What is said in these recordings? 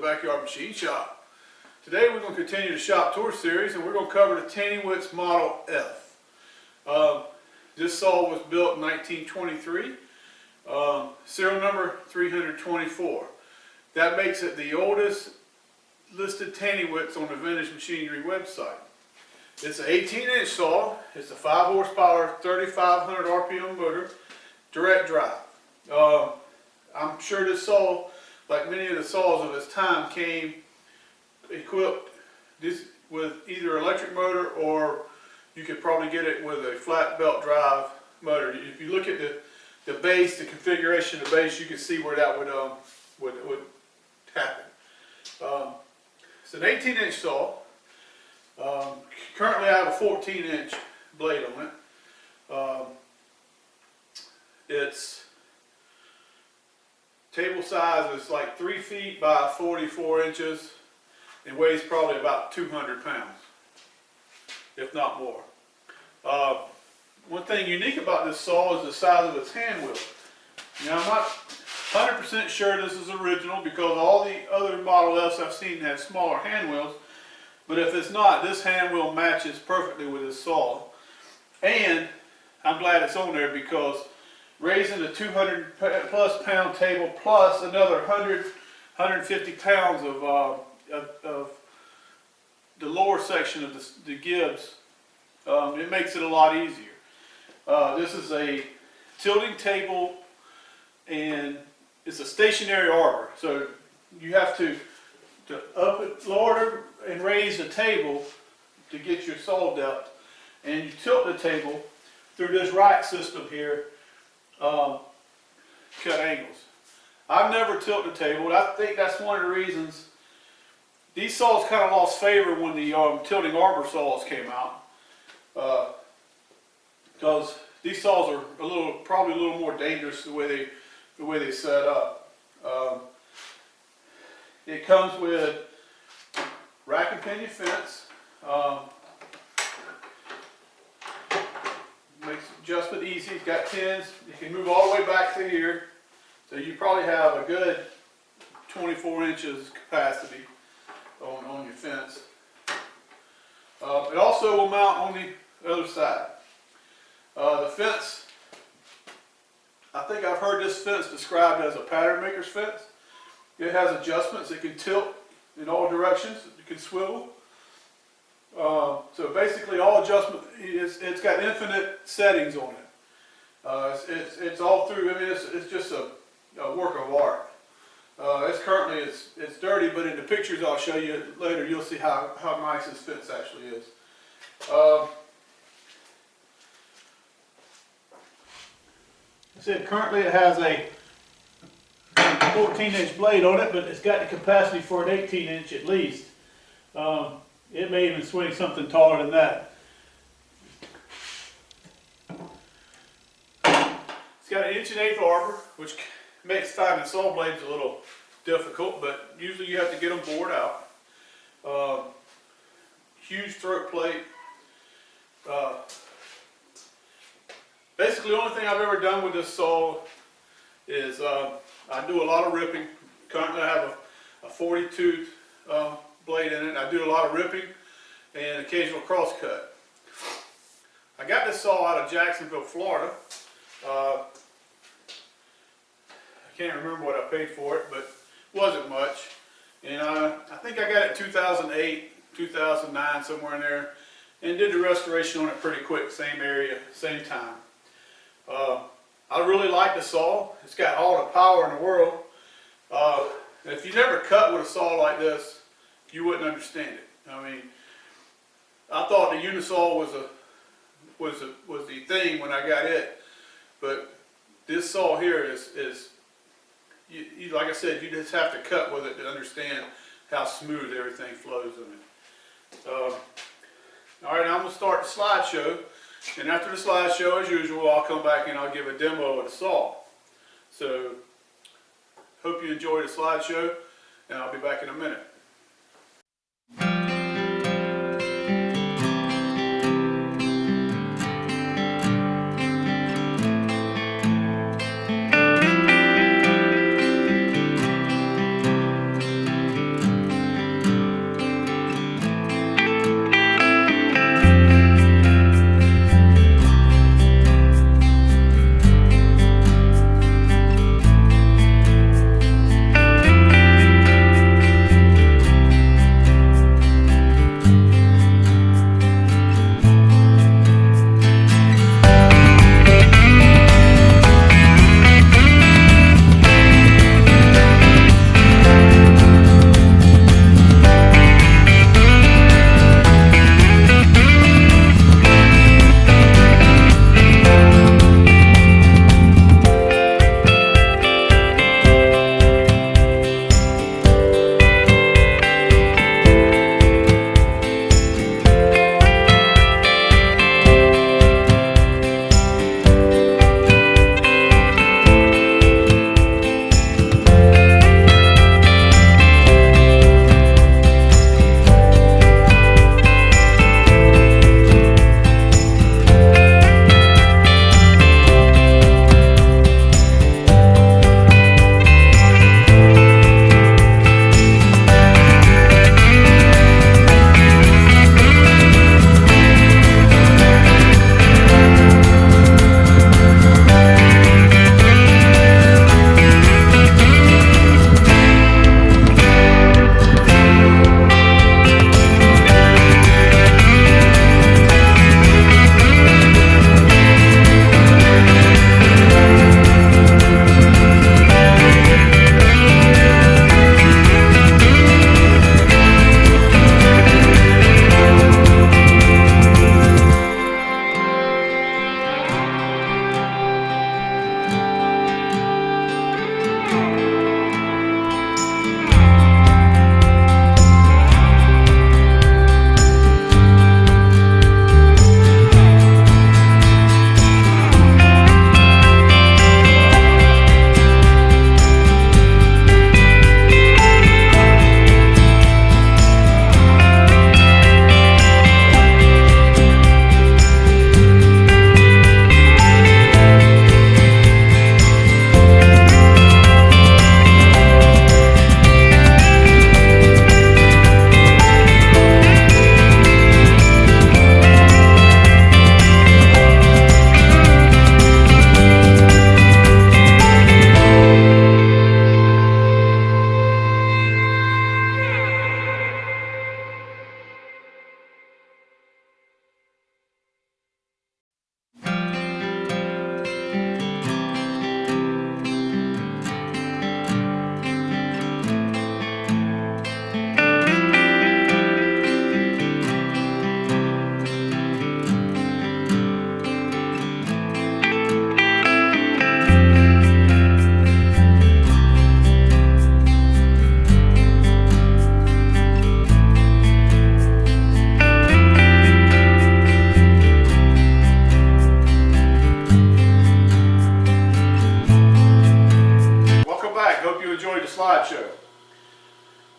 Backyard Machine Shop. Today we're going to continue the shop tour series and we're going to cover the Tannewitz Model F. This saw was built in 1923, serial number 324. That makes it the oldest listed Tannewitz on the Vintage Machinery website. It's an 18-inch saw. It's a 5 horsepower, 3,500 RPM motor, direct drive. I'm sure this saw, like many of the saws of its time, came equipped with either electric motor or you could probably get it with a flat belt drive motor. If you look at the base, the configuration of the base, you can see where that would happen. It's an 18-inch saw. Currently I have a 14-inch blade on it. Its table size is like 3 feet by 44 inches and weighs probably about 200 pounds, if not more. One thing unique about this saw is the size of its hand wheel. Now I'm not 100% sure this is original because all the other Model Fs I've seen have smaller hand wheels, but if it's not, this hand wheel matches perfectly with this saw. And I'm glad it's on there because raising a 200 plus pound table plus another 150 pounds of the lower section of the gibs, it makes it a lot easier. This is a tilting table and it's a stationary arbor, so you have to up it, lower it, and raise the table to get your saw depth, and you tilt the table through this rack system here, cut angles. I've never tilted the table, and I think that's one of the reasons these saws kind of lost favor when the tilting arbor saws came out, because these saws are probably a little more dangerous the way they set up. It comes with rack and pinion fence. Makes adjustment easy. It's got pins. You can move all the way back to here, so you probably have a good 24 inches capacity on your fence. It also will mount on the other side. The fence, I think I've heard this fence described as a pattern maker's fence. It has adjustments. It can tilt in all directions. It can swivel. So basically all adjustment, it's got infinite settings on it. It's all through, I mean, it's just a work of art. It's dirty, but in the pictures I'll show you later, you'll see how nice this fence actually is. I said currently it has a 14-inch blade on it, but it's got the capacity for an 18-inch at least. It may even swing something taller than that. It's got an 1 1/8 arbor, which makes finding saw blades a little difficult, but usually you have to get them bored out. Huge throat plate. Basically, the only thing I've ever done with this saw is I do a lot of ripping. Currently I have a 40-tooth blade in it. I do a lot of ripping and occasional cross cut. I got this saw out of Jacksonville, Florida. I can't remember what I paid for it, but it wasn't much. And I think I got it in 2008, 2009, somewhere in there, and did the restoration on it pretty quick, same area, same time. I really like the saw. It's got all the power in the world. If you never cut with a saw like this, you wouldn't understand it. I mean, I thought the Unisaw was the thing when I got it, but this saw here is like I said, you just have to cut with it to understand how smooth everything flows in it. All right, I'm going to start the slideshow. And after the slideshow, as usual, I'll come back and I'll give a demo of the saw. So, hope you enjoy the slideshow, and I'll be back in a minute.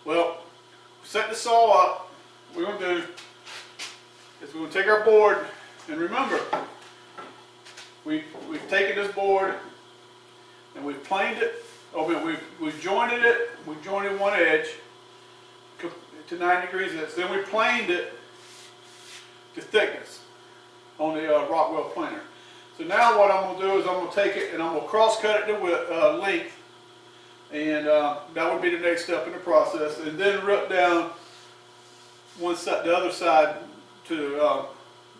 Well, set the saw up. What we're going to do is we're going to take our board, and remember, we've taken this board and we've planed it. We've jointed it. We've jointed one edge to 90 degrees. Then we planed it to thickness on the Rockwell planer. So now what I'm going to do is I'm going to take it and I'm going to cross cut it to length, and that would be the next step in the process. And then rip down one side, the other side to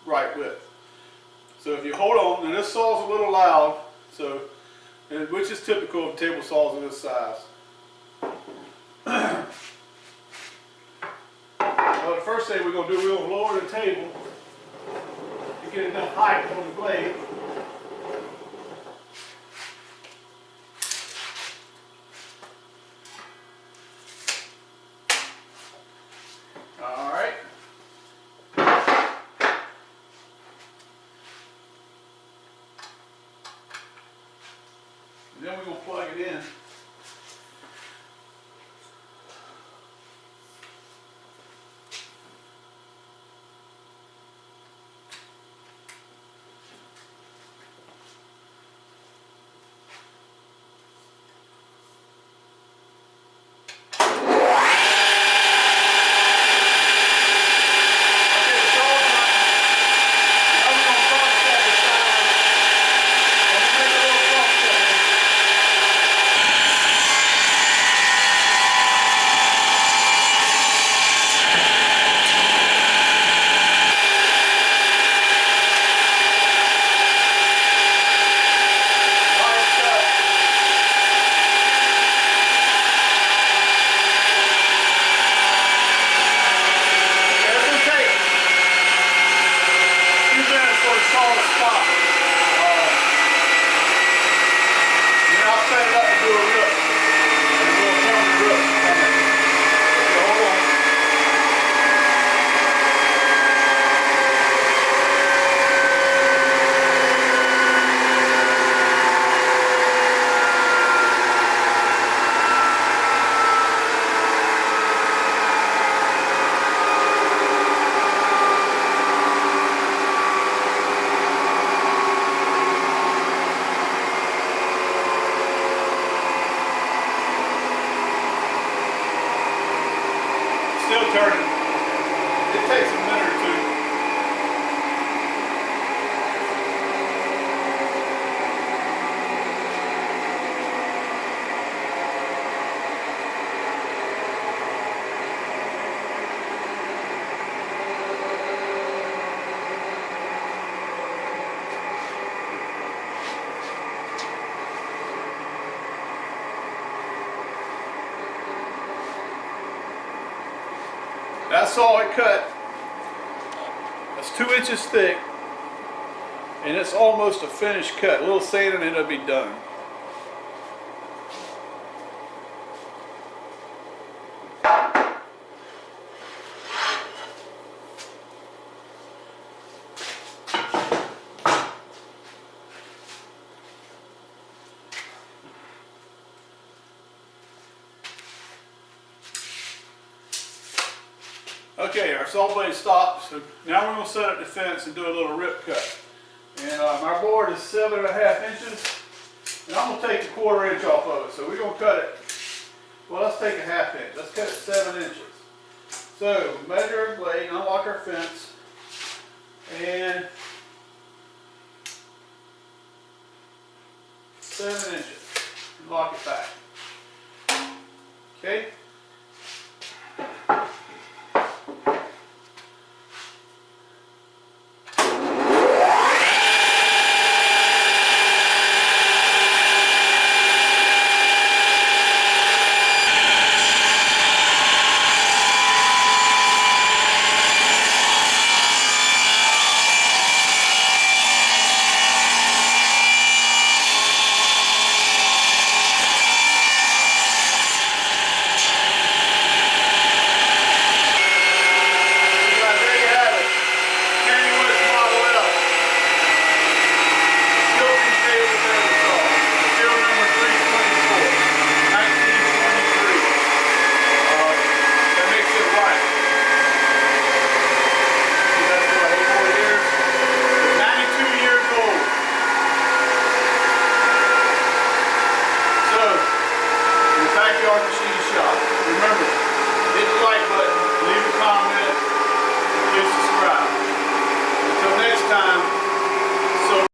right width. So if you hold on, now this saw is a little loud, so which is typical of table saws of this size. Well, the first thing we're going to do, we're going to lower the table to get enough height on the blade. Alright. And then we're going to plug it in. Still turning. It takes a minute or two. That's all it cut. That's 2 inches thick, and it's almost a finished cut. A little sanding and it'll be done. Okay, our saw blade stopped, so now we're going to set up the fence and do a little rip cut. And our board is 7.5 inches, and I'm going to take a 1/4 inch off of it. So we're going to cut it, well, let's take a 1/2 inch. Let's cut it 7 inches. So measure our blade, unlock our fence, and 7 inches, and lock it back. Okay?